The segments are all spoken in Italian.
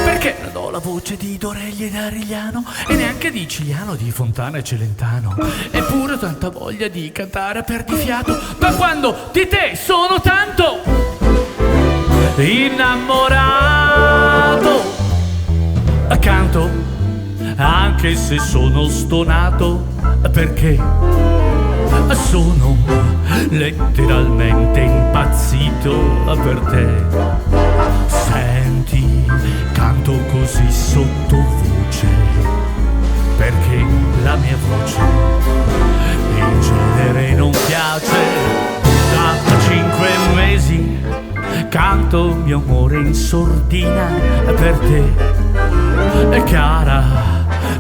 Perché non ho la voce di Dorelli e Darigliano e neanche di Ciliano, di Fontana e Celentano? Eppure ho tanta voglia di cantare a perdifiato, ma quando di te sono tanto innamorato, canto anche se sono stonato, perché sono letteralmente impazzito per te. Senti, canto così sottovoce perché la mia voce in genere non piace. Da 5 mesi canto mio amore in sordina per te. E cara,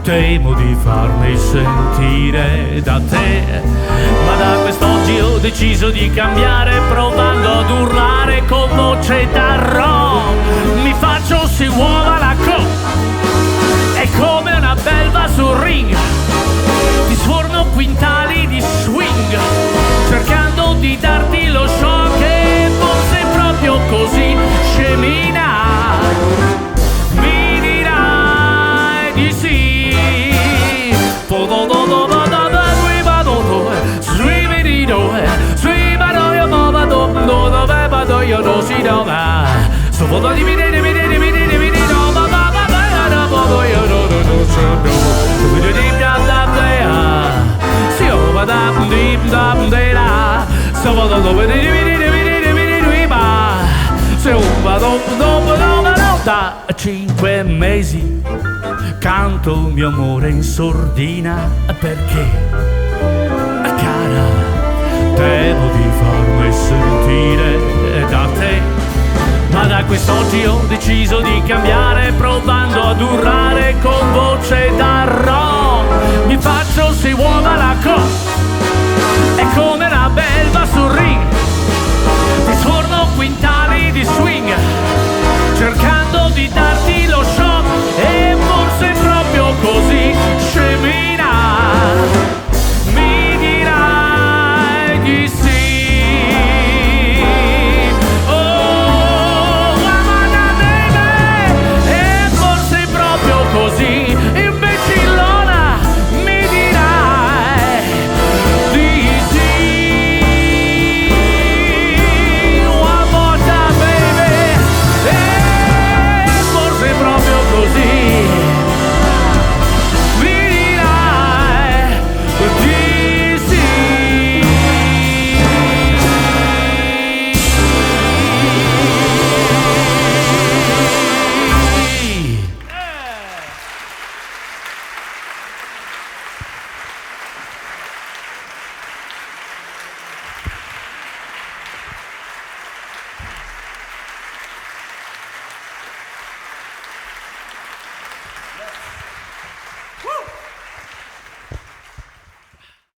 temo di farmi sentire da te, ma da quest'oggi ho deciso di cambiare, provando ad urlare con voce da rock. Mi faccio si uova la è come una belva sul ring, ti sforno quintali di swing, cercando di darti lo shock, e forse proprio così scemina mi dirai di sì. Da 5 mesi canto mio amore in sordina perché, cara, temo di farmi sentire da te, ma da quest'oggi ho deciso di cambiare, provando ad urlare con voce da rock. Mi faccio si uova la è come una belva sul ring, ti sforno quintali di swing, cercando di darti